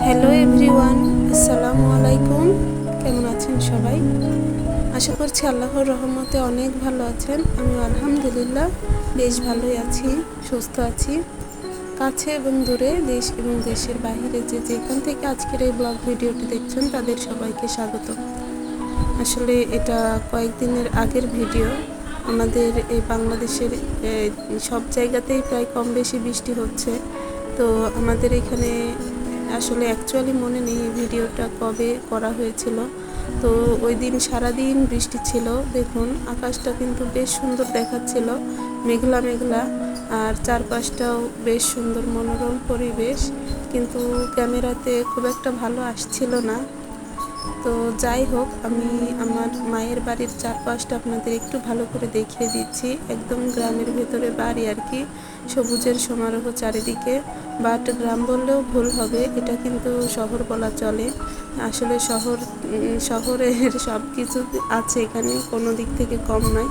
Hello everyone, আসসালামু আলাইকুম। কেমন আছেন সবাই? আশা করছি আল্লাহর রহমতে অনেক ভালো আছেন। আমি আলহামদুলিল্লাহ বেশ ভালোই আছি, সুস্থ আছি। কাছে এবং দূরে, দেশ এবং দেশের বাইরে যে যেখান থেকে আজকের এই ব্লগ ভিডিওটি দেখছেন তাদের সবাইকে স্বাগত। আসলে এটা কয়েকদিনের আগের ভিডিও। আমাদের এই বাংলাদেশের সব জায়গাতেই প্রায় কম বেশি বৃষ্টি হচ্ছে। তো আমাদের এখানে আসলে অ্যাকচুয়ালি মনে নেই এই ভিডিওটা কবে করা হয়েছিল। তো ওই দিন সারাদিন বৃষ্টি ছিল। দেখুন আকাশটা কিন্তু বেশ সুন্দর দেখাচ্ছিল, মেঘলা মেঘলা, আর চারপাশটাও বেশ সুন্দর মনোরম পরিবেশ, কিন্তু ক্যামেরাতে খুব একটা ভালো আসছিল না। তো যাই হোক, আমি আমার মায়ের বাড়ির চারপাশটা আপনাদের একটু ভালো করে দেখিয়ে দিচ্ছি। একদম গ্রামের ভেতরে বাড়ি আর কি, সবুজের সমারোহ চারিদিকে। বাট গ্রাম বললেও ভুল হবে, এটা কিন্তু শহর বলা চলে। আসলে শহরের সব কিছু আছে এখানে, কোনো দিক থেকে কম নয়।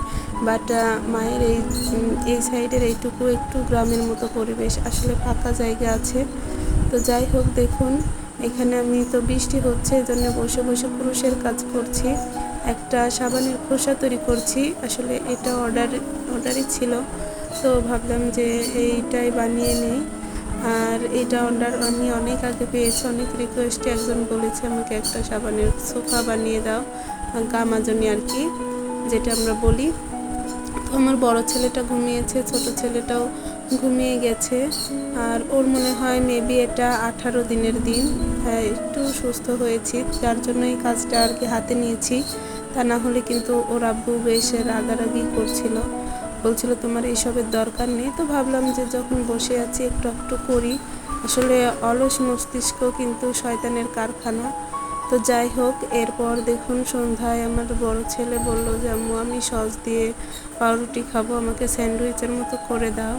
বাট মায়ের এই সাইডের এইটুকু একটু গ্রামের মতো পরিবেশ, আসলে ফাঁকা জায়গা আছে। তো যাই হোক, দেখুন এখানে আমি তো বৃষ্টি হচ্ছে এই জন্য বসে বসে ক্রুশের কাজ করছি। একটা সাবানের খোসা তৈরি করছি। আসলে এটা অর্ডারই ছিল, তো ভাবলাম যে এইটাই বানিয়ে নিই। আর এটা অর্ডার আমি অনেক আগে পেয়েছি, অনেক রিকোয়েস্টে একজন বলেছে আমাকে একটা সাবানের সোফা বানিয়ে দাও, গামাজনি আর কি, যেটা আমরা বলি। তো আমার বড় ছেলেটা ঘুমিয়েছে, ছোট ছেলেটাও ঘুমিয়ে গেছে। আর ওর মনে হয় মেবি এটা 18 দিনের দিন। হ্যাঁ, একটু সুস্থ হয়েছি, যার জন্য এই কাজটা আর কি হাতে নিয়েছি। তা না হলে কিন্তু ওর আব্বু বেশ রাগারাগি করছিল, বলছিল তোমার এইসবের দরকার নেই। তো ভাবলাম যে যখন বসে আছি একটু একটু করি। আসলে অলস মস্তিষ্ক কিন্তু শয়তানের কারখানা। তো যাই হোক, এরপর দেখুন সন্ধ্যায় আমার বড় ছেলে বলল যে আম্মু আমি সস দিয়ে পাউরুটি খাবো, আমাকে স্যান্ডউইচের মতো করে দাও।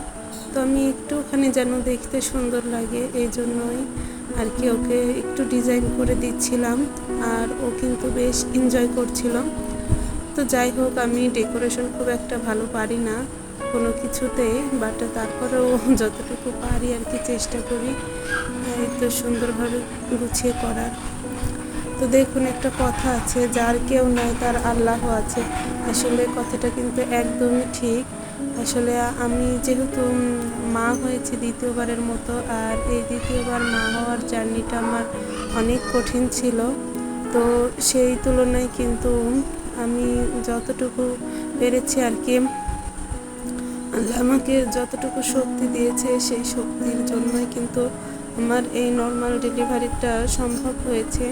তো আমি একটুখানি যেন দেখতে সুন্দর লাগে এই জন্যই আর কি ওকে একটু ডিজাইন করে দিচ্ছিলাম। আর ও কিন্তু বেশ এনজয় করছিল। তো যাই হোক, আমি ডেকোরেশন খুব একটা ভালো পারি না কোনো কিছুতেই, বাট তারপরেও যতটুকু পারি আর কি চেষ্টা করি একটু সুন্দরভাবে গুছিয়ে করার। তো দেখুন, একটা কথা আছে, যার কেউ নাই তার আল্লাহ আছে। আসলে কথাটা কিন্তু একদমই ঠিক। আসলে আমি যেহেতু মা হয়েছি দ্বিতীয়বারের মতো, আর এই দ্বিতীয়বার মা হওয়ার জার্নিটা আমার অনেক কঠিন ছিল। তো সেই তুলনায় কিন্তু আমি যতটুকু পেরেছি আর কি, আল্লাহ আমাকে যতটুকু শক্তি দিয়েছে সেই শক্তির জন্যই কিন্তু আমার এই নর্মাল ডেলিভারিটা সম্ভব হয়েছে।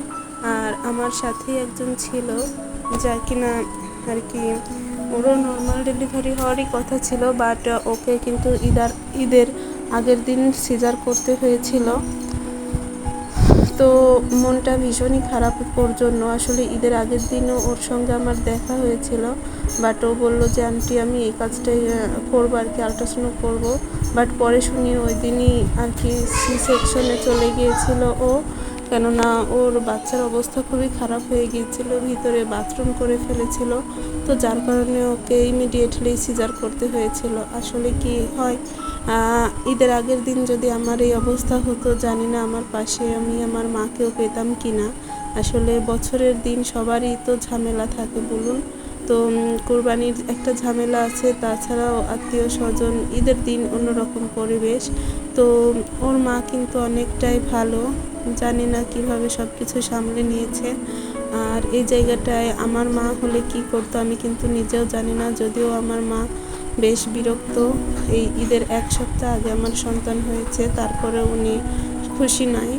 আর আমার সাথেই একজন ছিল যা কিনা আর কি ওরও নর্মাল ডেলিভারি হওয়ারই কথা ছিল, বাট ওকে কিন্তু ঈদের আগের দিন সিজার করতে হয়েছিল। তো মনটা ভীষণই খারাপ ওর জন্য। আসলে ঈদের আগের দিনও ওর সঙ্গে আমার দেখা হয়েছিল, বাট ও বললো যে আন্টি আমি এই কাজটাই করবো আর কি, আল্ট্রাসাউন্ড করবো। বাট পরে শুনি ওই দিনই আর কি সি সেকশনে চলে গিয়েছিল ও, কেননা ওর বাচ্চার অবস্থা খুবই খারাপ হয়ে গিয়েছিল, ভিতরে বাথরুম করে ফেলেছিল। তো যার কারণে ওকে ইমিডিয়েটলি সিজার করতে হয়েছিল। আসলে কি হয়, ঈদের আগের দিন যদি আমার এই অবস্থা হতো, জানি না আমার পাশে আমি আমার মাকেও পেতাম কি না। আসলে বছরের দিন সবারই তো ঝামেলা থাকে বলুন। তো কোরবানির একটা ঝামেলা আছে, তাছাড়াও আত্মীয় স্বজন, ঈদের দিন অন্যরকম পরিবেশ। তো ওর মা কিন্তু অনেকটাই ভালো, জানি না কিভাবে সব কিছু সামলে নিয়েছে। আর এই জায়গাটায় আমার মা হলে কি করতো আমি কিন্তু নিজেও জানি না, যদিও আমার মা বেশ বিরক্ত। এই ঈদের 1 সপ্তাহ আগে আমার সন্তান হয়েছে, তারপরে উনি খুশি নয়।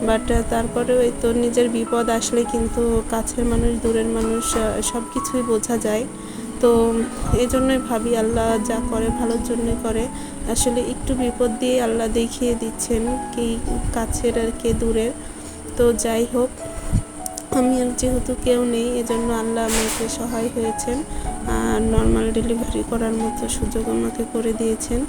বাট তারপরেও এই তো নিজের বিপদ আসলে কিন্তু কাছের মানুষ দূরের মানুষ সব কিছুই বোঝা যায়। তো এই জন্যই ভাবি আল্লাহ যা করে ভালোর জন্যই করে। আসলে একটু বিপদ দিয়ে আল্লাহ দেখিয়ে দিচ্ছেন কি কাছের আর কে দূরের। তো যাই হোক, আমি আর যেহেতু কেউ নেই এজন্য আল্লাহ আমাকে সহায় হয়েছেন আর নর্মাল ডেলিভারি করার মতো সুযোগ আমাকে করে দিয়েছেন।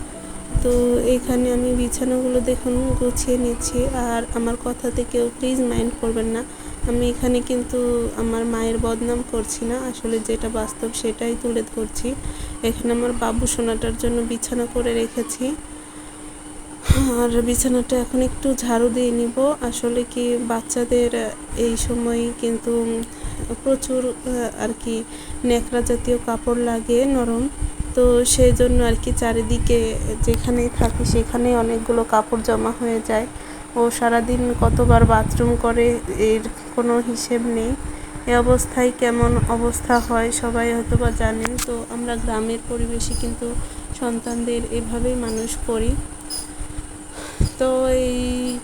তো এইখানে আমি বিছানাগুলো দেখুন গুছিয়ে নিচ্ছি। আর আমার কথাতে কেউ প্লিজ মাইন্ড করবেন না, আমি এখানে কিন্তু আমার মায়ের বদনাম করছি না, আসলে যেটা বাস্তব সেটাই তুলে ধরছি। এখানে আমার বাবু সোনাটার জন্য বিছানা করে রেখেছি। আর বিছানাটা এখন একটু ঝাড়ু দিয়ে নিব। আসলে কি বাচ্চাদের এই সময় কিন্তু প্রচুর আর কি ন্যাকড়া জাতীয় কাপড় লাগে নরম, তো সেই জন্য আর কি চারিদিকে যেখানেই থাকি সেখানেই অনেকগুলো কাপড় জমা হয়ে যায়। ও সারাদিন কতবার বাথরুম করে এর কোনো হিসেব নেই। এ অবস্থায় কেমন অবস্থা হয় সবাই হয়তো বা জানেন। তো আমরা গ্রামের পরিবেশে কিন্তু সন্তানদের এভাবেই মানুষ করি। তো এই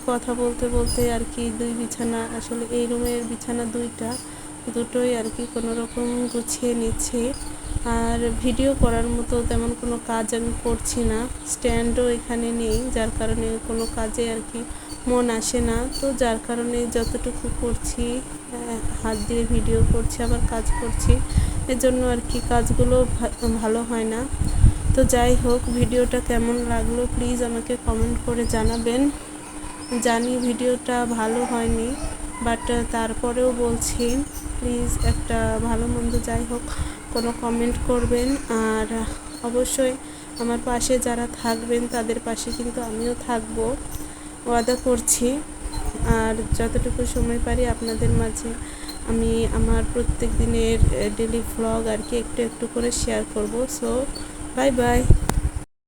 কথা বলতে বলতে আর কি বিছানা, আসলে এই রুমের বিছানা দুটোই আর কি কোনো রকম গুছিয়ে নিচ্ছি। আর ভিডিও করার মতো তেমন কোনো কাজ আমি করছি না, স্ট্যান্ডও এখানে নেই, যার কারণে কোনো কাজে আর কি মন আসে না। তো যার কারণে যতটুকু করছি হাত দিয়ে ভিডিও করছি আবার কাজ করছি, এজন্য আর কি কাজগুলো ভালো হয় না। তো যাই হোক, ভিডিওটা কেমন লাগলো প্লিজ আমাকে কমেন্ট করে জানাবেন। জানি ভিডিওটা ভালো হয়নি, বাট তারপরেও বলছি প্লিজ একটা ভালো মন্দ যাই হোক কোনো কমেন্ট করবেন। আর অবশ্যই আমার পাশে যারা থাকবেন তাদের পাশে কিন্তু আমিও থাকবো, ওয়াদা করছি। আর যতটুকু সময় পারি আপনাদের মাঝে আমি আমার প্রত্যেক দিনের ডেলি ভ্লগ আর কি একটু একটু করে শেয়ার করব। So bye bye.